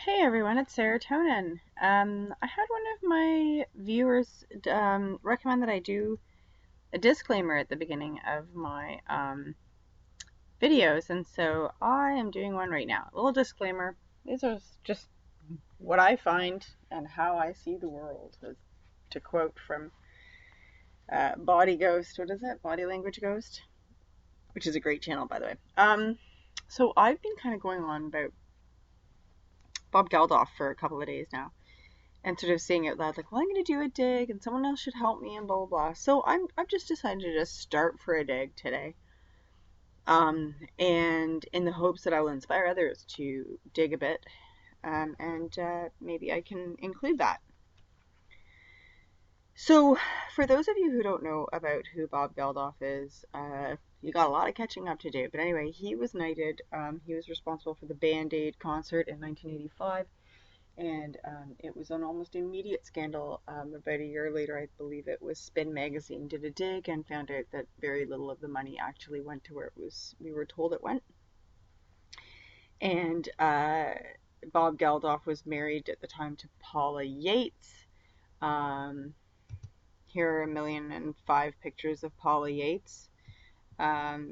Hey everyone, it's Serotonin. I had one of my viewers recommend that I do a disclaimer at the beginning of my videos, and so I am doing one right now. A little disclaimer. These are just what I find and how I see the world, to quote from Body Ghost. What is it? Body Language Ghost, which is a great channel, by the way. So I've been kind of going on about Bob Geldof for a couple of days now, and sort of saying out loud, like, well, I'm going to do a dig and someone else should help me and blah, blah, blah. So I've just decided to just start for a dig today. And in the hopes that I will inspire others to dig a bit. And maybe I can include that. So for those of you who don't know about who Bob Geldof is, you got a lot of catching up to do. But anyway, he was knighted. He was responsible for the Band-Aid concert in 1985. And it was an almost immediate scandal. About a year later, I believe it was Spin Magazine did a dig and found out that very little of the money actually went to where we were told it went. And Bob Geldof was married at the time to Paula Yates. Here are 1,000,005 pictures of Paula Yates.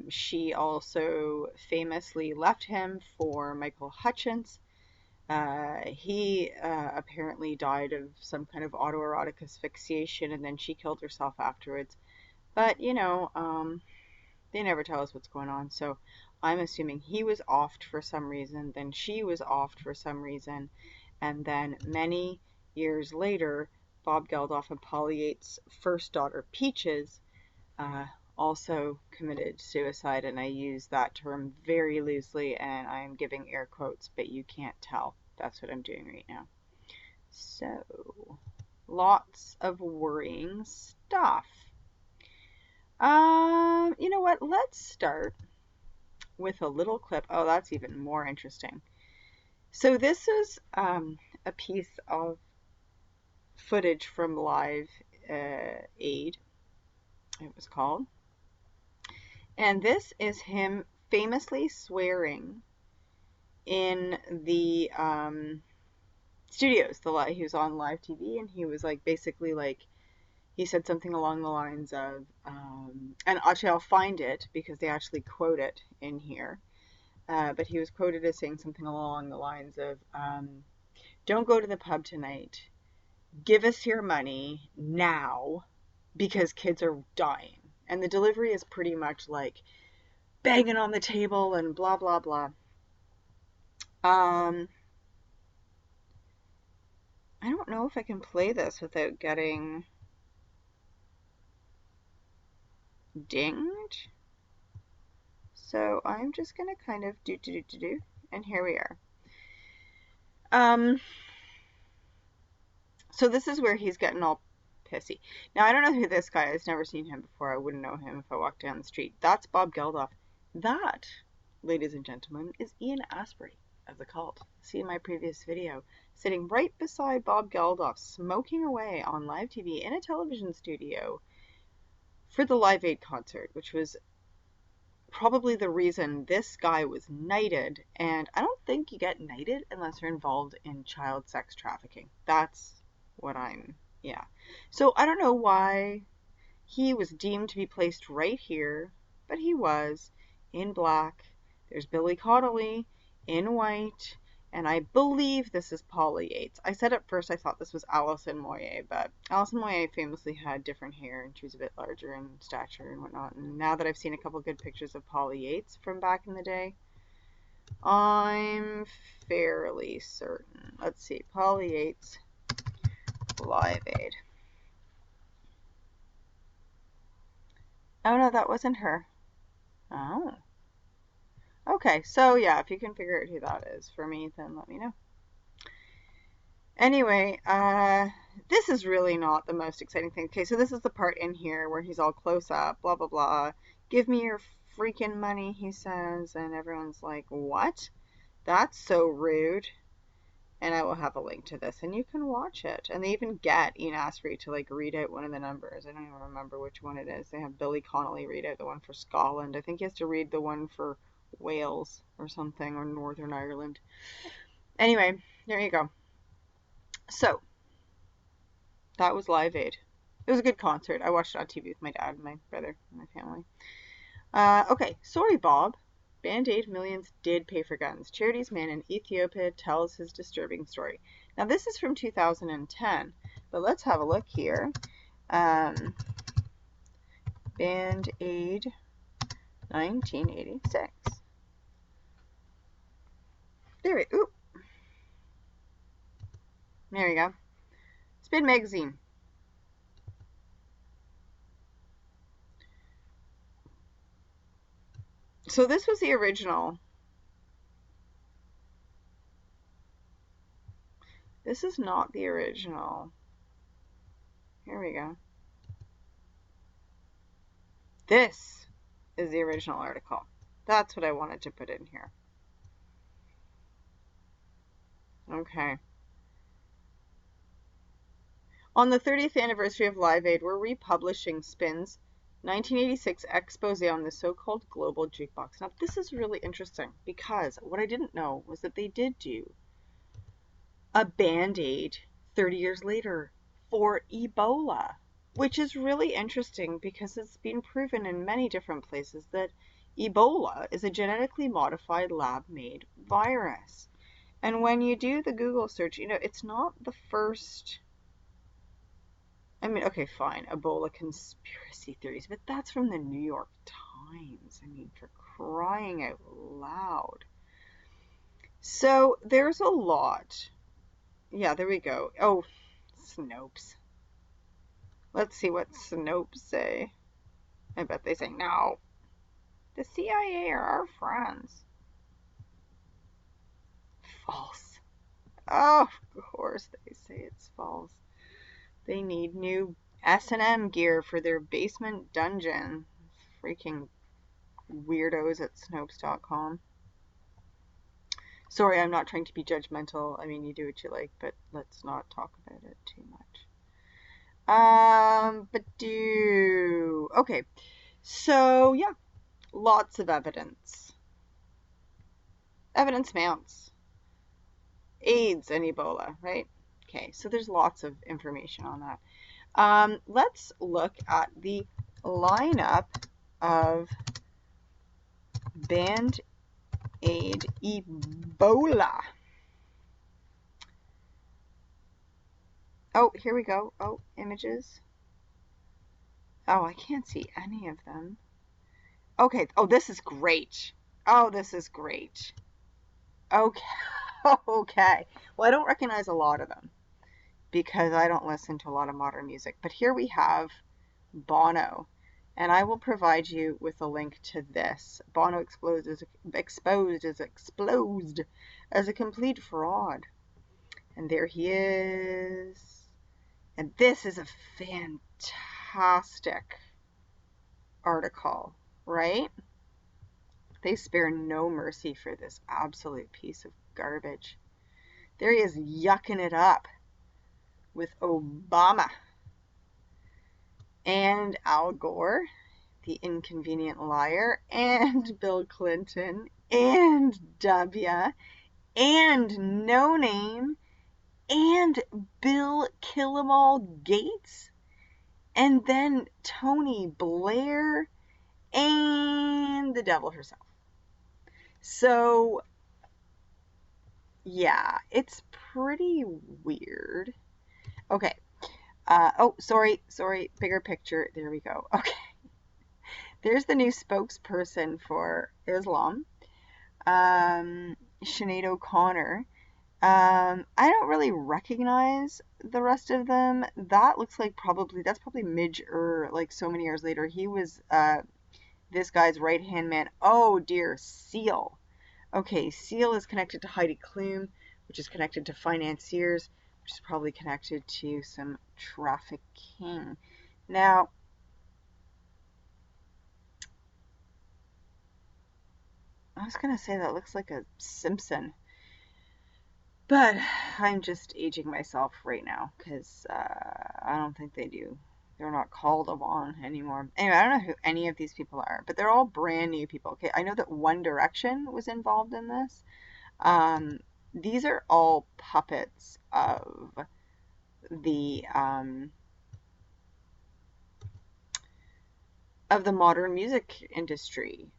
She also famously left him for Michael Hutchence. He apparently died of some kind of autoerotic asphyxiation, and then she killed herself afterwards. But, they never tell us what's going on, so I'm assuming he was offed for some reason, then she was offed for some reason, and then many years later, Bob Geldof and Paula Yates' first daughter, Peaches, also committed suicide, and I use that term very loosely, and I'm giving air quotes, but you can't tell. That's what I'm doing right now. So, lots of worrying stuff. You know what? Let's start with a little clip. Oh, that's even more interesting. So this is a piece of footage from Live Aid, it was called. And this is him famously swearing in the studios. He was on live TV, and he was like, basically like, he said something along the lines of, and actually I'll find it because they actually quote it in here. But he was quoted as saying something along the lines of, don't go to the pub tonight. Give us your money now because kids are dying. And the delivery is pretty much like banging on the table and blah, blah, blah. I don't know if I can play this without getting dinged. So I'm just going to kind of do, and here we are. So this is where he's getting all pissy. Now, I don't know who this guy is. Never seen him before. I wouldn't know him if I walked down the street. That's Bob Geldof. That, ladies and gentlemen, is Ian Astbury of The Cult. See my previous video. Sitting right beside Bob Geldof, smoking away on live TV in a television studio for the Live Aid concert, which was probably the reason this guy was knighted. And I don't think you get knighted unless you're involved in child sex trafficking. That's what yeah. So I don't know why he was deemed to be placed right here, but he was in black. There's Billy Connolly in white, and I believe this is Paula Yates. I said at first I thought this was Alison Moyet, but Alison Moyet famously had different hair, and she was a bit larger in stature and whatnot. And now that I've seen a couple good pictures of Paula Yates from back in the day, I'm fairly certain. Let's see, Paula Yates, Live Aid. Oh no, that wasn't her. Oh. Okay, so yeah, if you can figure out who that is for me, then let me know. Anyway, this is really not the most exciting thing. Okay, so this is the part in here where he's all close up, blah, blah, blah. Give me your freaking money, he says, and everyone's like, what? That's so rude. And I will have a link to this, and you can watch it. And they even get Ian Astbury to like read out one of the numbers. I don't even remember which one it is. They have Billy Connolly read out the one for Scotland. I think he has to read the one for Wales or something, or Northern Ireland. Anyway, there you go. So, that was Live Aid. It was a good concert. I watched it on TV with my dad and my brother and my family. Okay, sorry, Bob. Band Aid millions did pay for guns. Charities man in Ethiopia tells his disturbing story. Now, this is from 2010, but let's have a look here. Band Aid 1986. There we go. Spin Magazine. So this was the original. This is not the original. Here we go. This is the original article. That's what I wanted to put in here. Okay. On the 30th anniversary of Live Aid, we're republishing Spin's 1986 expose on the so-called global jukebox. Now, this is really interesting because what I didn't know was that they did do a Band-Aid 30 years later for Ebola, which is really interesting because it's been proven in many different places that Ebola is a genetically modified lab-made virus. And when you do the Google search, it's not the first. I mean, okay, fine, Ebola conspiracy theories, but that's from the New York Times. I mean, for crying out loud. So there's a lot. Yeah, there we go. Oh, Snopes. Let's see what Snopes say. I bet they say, no, the CIA are our friends. False. Oh, of course they say it's false. They need new S&M gear for their basement dungeon. Freaking weirdos at Snopes.com. Sorry, I'm not trying to be judgmental. I mean, you do what you like, but let's not talk about it too much. Okay. So, yeah, lots of evidence. Evidence mounts. AIDS and Ebola, right? Okay, so there's lots of information on that. Let's look at the lineup of Band Aid Ebola. Oh, here we go. Oh, images. Oh, I can't see any of them. Okay. Oh, this is great. Oh, this is great. Okay. Okay. Well, I don't recognize a lot of them because I don't listen to a lot of modern music. But here we have Bono. And I will provide you with a link to this. Bono exposed as a complete fraud. And there he is. And this is a fantastic article, right? They spare no mercy for this absolute piece of garbage. There he is yucking it up with Obama and Al Gore, the inconvenient liar, and Bill Clinton, and W, and No Name, and Bill Kill 'Em All Gates, and then Tony Blair, and the devil herself. So, yeah, it's pretty weird. Okay. Oh, sorry, bigger picture. There we go. Okay. There's the new spokesperson for Islam, Sinead O'Connor. I don't really recognize the rest of them. That looks like that's probably Midge like so many years later. He was this guy's right-hand man. Oh dear, Seal. Okay, Seal is connected to Heidi Klum, which is connected to financiers, which is probably connected to some trafficking. Now, I was going to say that looks like a Simpson, but I'm just aging myself right now because I don't think they do. They're not called on anymore. Anyway, I don't know who any of these people are, but they're all brand new people. Okay, I know that One Direction was involved in this. these are all puppets of the modern music industry.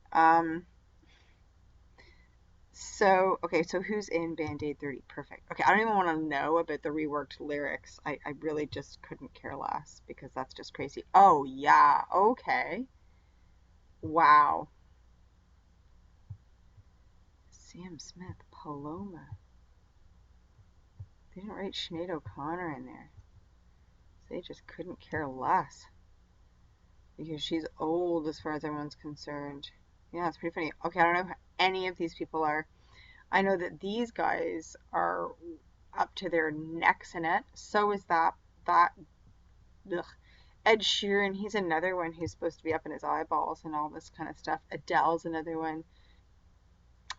So, okay, so who's in Band-Aid 30? Perfect. Okay, I don't even want to know about the reworked lyrics. I really just couldn't care less because that's just crazy. Oh, yeah, okay. Wow. Sam Smith, Paloma. They didn't write Sinead O'Connor in there. They just couldn't care less because she's old as far as everyone's concerned. Yeah, it's pretty funny. Okay, I don't know who any of these people are. I know that these guys are up to their necks in it. So is that ugh. Ed Sheeran, he's another one who's supposed to be up in his eyeballs and all this kind of stuff. Adele's another one.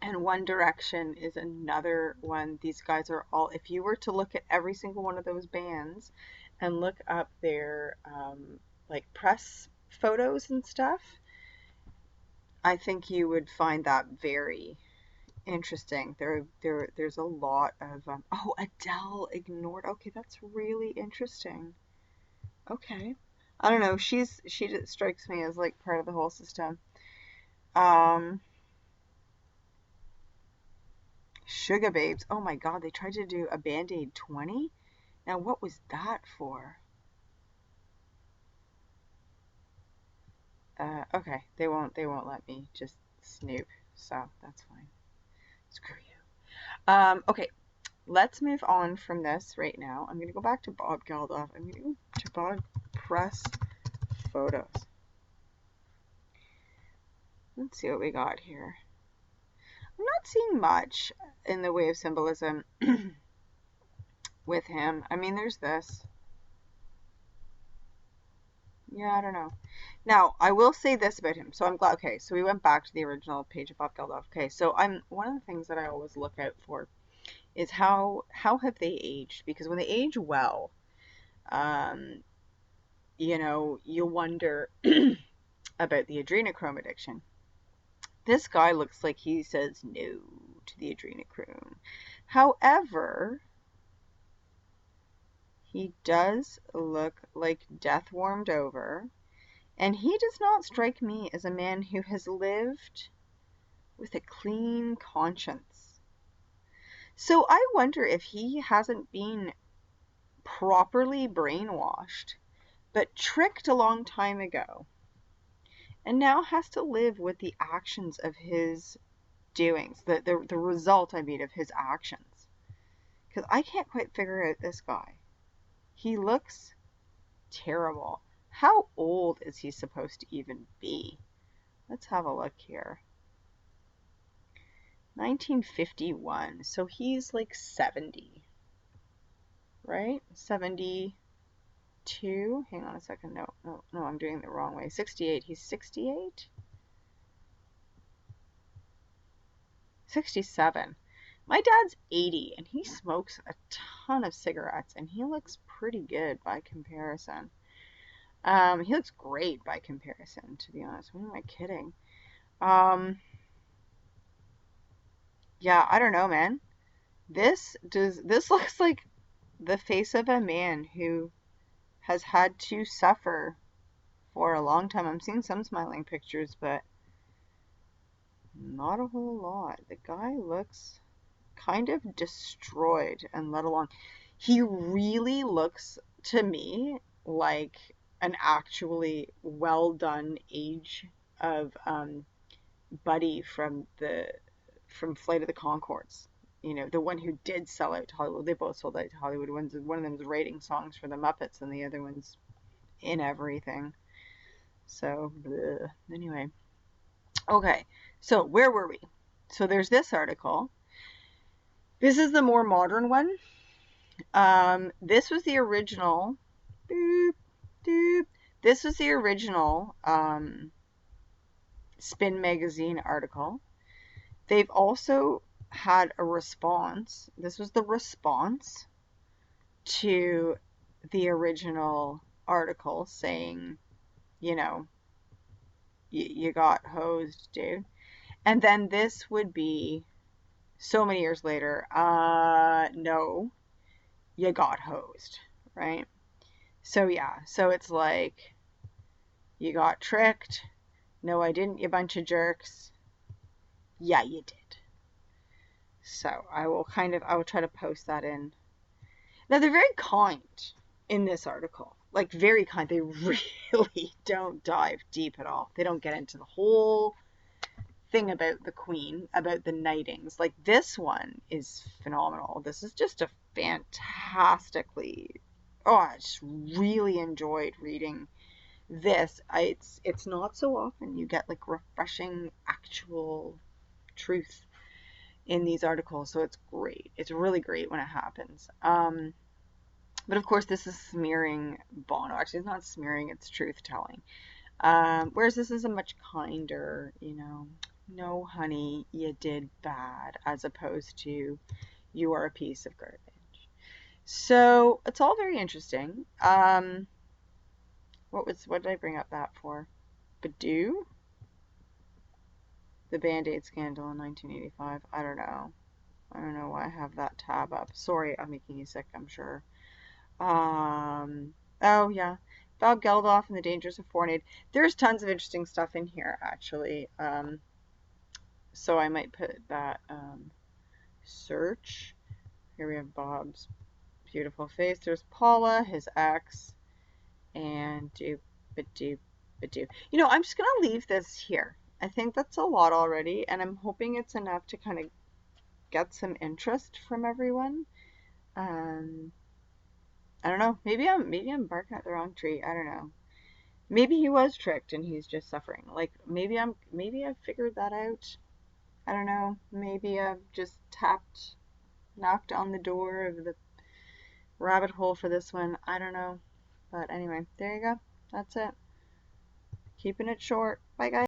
And One Direction is another one. These guys are all, if you were to look at every single one of those bands and look up their like press photos and stuff, I think you would find that very interesting. There's a lot of oh, Adele ignored. Okay, that's really interesting. Okay. I don't know. She just strikes me as like part of the whole system. Um, Sugar Babes. Oh my God, they tried to do a Band-Aid 20. Now, what was that for? Okay, they won't let me just snoop, so that's fine. Screw you. Okay, let's move on from this right now. I'm gonna go back to Bob Geldof. I'm gonna go to Bob Press Photos. Let's see what we got here. I'm not seeing much in the way of symbolism with him. I mean, there's this. Yeah, I don't know. Now, I will say this about him. So I'm glad. Okay, so we went back to the original page of Bob Geldof. Okay, so one of the things that I always look out for is how have they aged? Because when they age well, um, you wonder about the adrenochrome addiction. This guy looks like he says no to the adrenochrome. However, he does look like death warmed over, and he does not strike me as a man who has lived with a clean conscience. So I wonder if he hasn't been properly brainwashed, but tricked a long time ago, and now has to live with the actions of his doings, the result, I mean, of his actions. Because I can't quite figure out this guy. He looks terrible. How old is he supposed to even be? Let's have a look here. 1951. So he's like 70, right? 72. Hang on a second. No, I'm doing it the wrong way. 68. He's 68? 67. My dad's 80 and he smokes a ton of cigarettes and he looks pretty good by comparison. He looks great by comparison, to be honest. What am I kidding? Yeah, I don't know, man. This looks like the face of a man who has had to suffer for a long time. I'm seeing some smiling pictures, but not a whole lot. The guy looks kind of destroyed and let alone. He really looks to me like an actually well done age of Buddy from Flight of the Conchords. The one who did sell out to Hollywood. They both sold out to Hollywood. One of them was writing songs for the Muppets, and the other one's in everything. So, bleh. Anyway. Okay, so where were we? So there's this article. This is the more modern one. This was the original. Boop, doop. This was the original Spin Magazine article. They've also had a response. This was the response to the original article saying, you got hosed, dude. And then this would be so many years later, no, you got hosed, right? So yeah, so it's like, you got tricked. No, I didn't, you bunch of jerks. Yeah, you did. So I will try to post that in. Now they're very kind in this article. Like very kind. They really don't dive deep at all. They don't get into the whole thing about the queen, about the knightings. Like this one is phenomenal. This is just a fantastically, oh, I just really enjoyed reading this. It's not so often you get like refreshing actual truth in these articles, so it's great. It's really great when it happens. But of course, this is smearing Bono. Actually, it's not smearing; it's truth telling. Whereas this is a much kinder, no, honey, you did bad, as opposed to you are a piece of garbage. So it's all very interesting. What did I bring up that for? Badoo? The Band-Aid scandal in 1985. I don't know. I don't know why I have that tab up. Sorry, I'm making you sick, I'm sure. Oh yeah. Bob Geldof and the dangers of foreign aid. There's tons of interesting stuff in here, actually. So I might put that search. Here we have Bob's beautiful face. There's Paula, his ex, and do. I'm just gonna leave this here. I think that's a lot already, and I'm hoping it's enough to kind of get some interest from everyone. Um, I don't know. Maybe I'm barking at the wrong tree. I don't know. Maybe he was tricked and he's just suffering. Like maybe I've figured that out. I don't know. Maybe I've just knocked on the door of the rabbit hole for this one. I don't know. But anyway, there you go. That's it. Keeping it short. Bye guys.